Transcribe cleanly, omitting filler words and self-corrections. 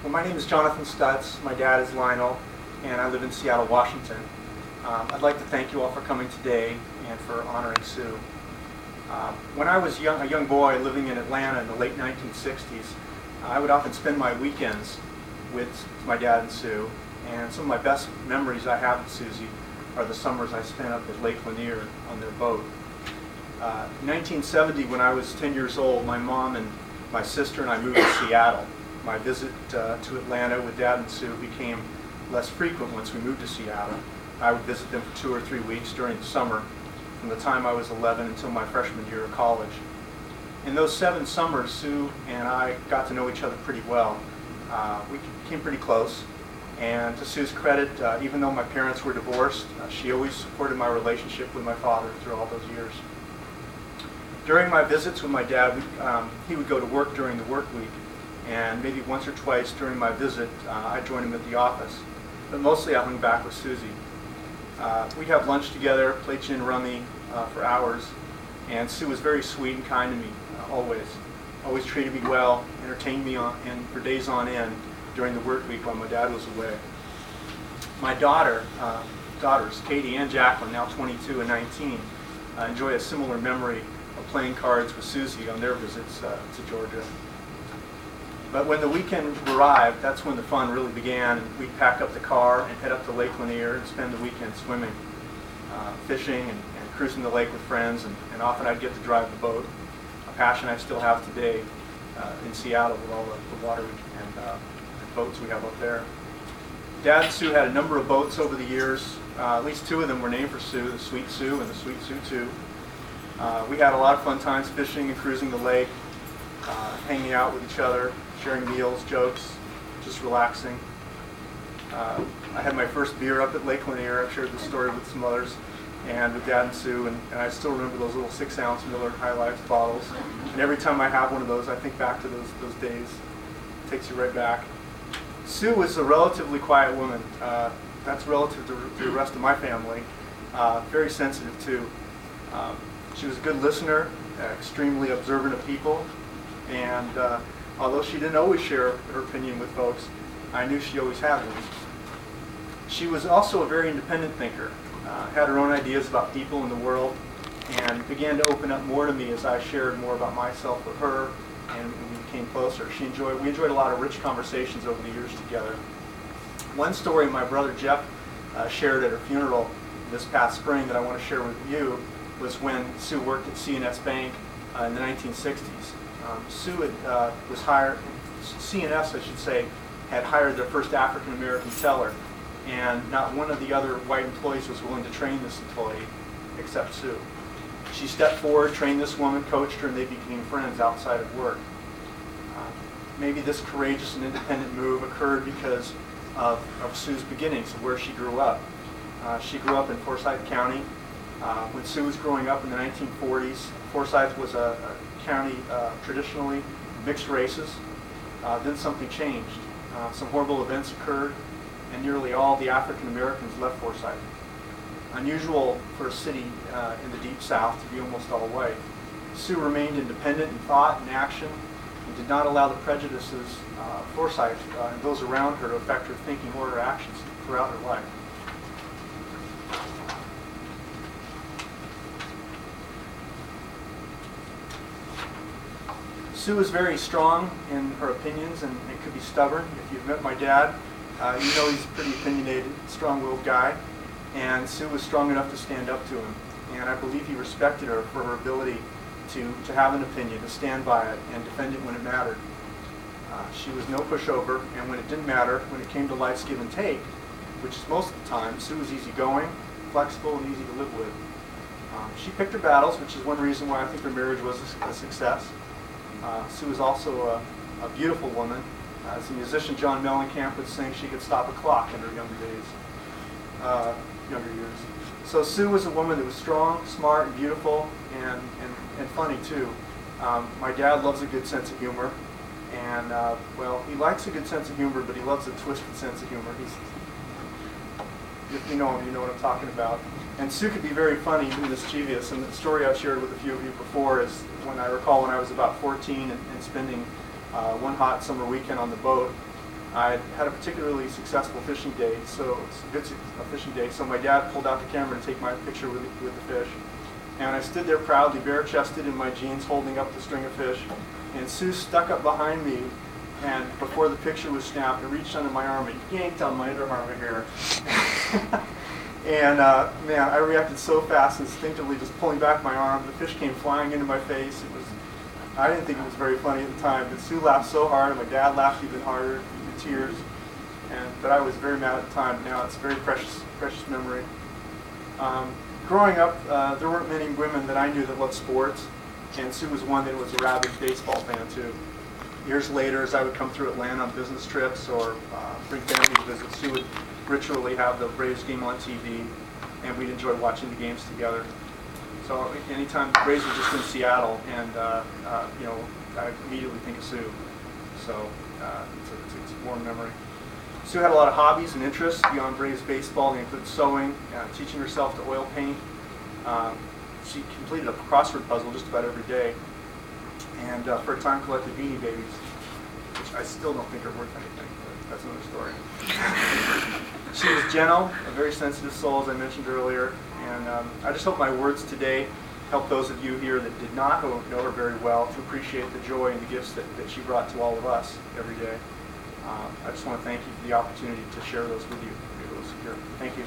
Well, my name is Jonathan Stutz. My dad is Lionel, and I live in Seattle, Washington. I'd like to thank you all for coming today and for honoring Sue. When I was a young boy living in Atlanta in the late 1960s, I would often spend my weekends with my dad and Sue, and some of my best memories I have with Susie are the summers I spent up at Lake Lanier on their boat. In 1970, when I was 10 years old, my mom and my sister and I moved to Seattle. My visit to Atlanta with Dad and Sue became less frequent once we moved to Seattle. I would visit them for 2 or 3 weeks during the summer, from the time I was 11 until my freshman year of college. In those 7 summers, Sue and I got to know each other pretty well. We became pretty close, and to Sue's credit, even though my parents were divorced, she always supported my relationship with my father through all those years. During my visits with my dad, he would go to work during the work week, and maybe once or twice during my visit, I'd join him at the office. But mostly I hung back with Susie. We'd have lunch together, play gin rummy for hours, and Sue was very sweet and kind to me, always. Always treated me well, entertained me for days on end during the work week while my dad was away. My daughters, Katie and Jacqueline, now 22 and 19, enjoy a similar memory of playing cards with Susie on their visits to Georgia. But when the weekend arrived, that's when the fun really began. We'd pack up the car and head up to Lake Lanier and spend the weekend swimming, fishing, and cruising the lake with friends, and often I'd get to drive the boat, a passion I still have today in Seattle with all the water and boats we have up there. Dad and Sue had a number of boats over the years. At least 2 of them were named for Sue, the Sweet Sue and the Sweet Sue 2. We had a lot of fun times fishing and cruising the lake, hanging out with each other, sharing meals, jokes, just relaxing. I had my first beer up at Lake Lanier. I've shared this story with some others, and with Dad and Sue, and I still remember those little 6-ounce Miller High Life bottles. And every time I have one of those, I think back to those days. It takes you right back. Sue was a relatively quiet woman. That's relative to the rest of my family. Very sensitive too. She was a good listener, extremely observant of people, and although she didn't always share her opinion with folks, I knew she always had one. She was also a very independent thinker, had her own ideas about people in the world, and began to open up more to me as I shared more about myself with her, and we became closer. We enjoyed a lot of rich conversations over the years together. One story my brother Jeff shared at her funeral this past spring that I want to share with you was when Sue worked at C&S Bank in the 1960s. Sue was hired, C&S I should say, had hired their first African American teller, and not one of the other white employees was willing to train this employee except Sue. She stepped forward, trained this woman, coached her, and they became friends outside of work. Maybe this courageous and independent move occurred because of Sue's beginnings, of where she grew up. She grew up in Forsyth County. When Sue was growing up in the 1940s, Forsyth was a county traditionally mixed races. Then something changed. Some horrible events occurred, and nearly all the African Americans left Forsyth. Unusual for a city in the Deep South to be almost all white. Sue remained independent in thought and action, and did not allow the prejudices of Forsyth and those around her to affect her thinking or her actions throughout her life. Sue was very strong in her opinions, and it could be stubborn. If you've met my dad, you know he's a pretty opinionated, strong-willed guy, and Sue was strong enough to stand up to him. And I believe he respected her for her ability to have an opinion, to stand by it, and defend it when it mattered. She was no pushover, and when it didn't matter, when it came to life's give and take, which is most of the time, Sue was easygoing, flexible, and easy to live with. She picked her battles, which is one reason why I think her marriage was a success. Sue was also a beautiful woman. As the musician John Mellencamp would sing, she could stop a clock in her younger years. So Sue was a woman that was strong, smart, and beautiful, and funny too. My dad loves a good sense of humor, and well, he likes a good sense of humor, but he loves a twisted sense of humor. If you know him, you know what I'm talking about. And Sue could be very funny and mischievous, and the story I've shared with a few of you before is when I was about 14 and spending one hot summer weekend on the boat. I had a particularly successful fishing day, so my dad pulled out the camera to take my picture with the fish. And I stood there proudly, bare-chested in my jeans, holding up the string of fish. And Sue stuck up behind me, and before the picture was snapped, I reached under my arm and yanked on my underarm hair. And man, I reacted so fast, instinctively just pulling back my arm. The fish came flying into my face. I didn't think it was very funny at the time, but Sue laughed so hard, and my dad laughed even harder, in tears. But I was very mad at the time. Now it's a very precious memory. Growing up, there weren't many women that I knew that loved sports, and Sue was one that was a rabid baseball fan too. Years later, as I would come through Atlanta on business trips or bring family to visit, Sue would ritually have the Braves game on TV, and we'd enjoy watching the games together. So anytime the Braves were just in Seattle, and I immediately think of Sue. So it's a warm memory. Sue had a lot of hobbies and interests beyond Braves baseball. They include sewing, teaching herself to oil paint. She completed a crossword puzzle just about every day, and for a time collected Beanie Babies, which I still don't think are worth anything, but that's another story. She was gentle, a very sensitive soul, as I mentioned earlier, and I just hope my words today help those of you here that did not know her very well to appreciate the joy and the gifts that she brought to all of us every day. I just want to thank you for the opportunity to share those with you. Thank you.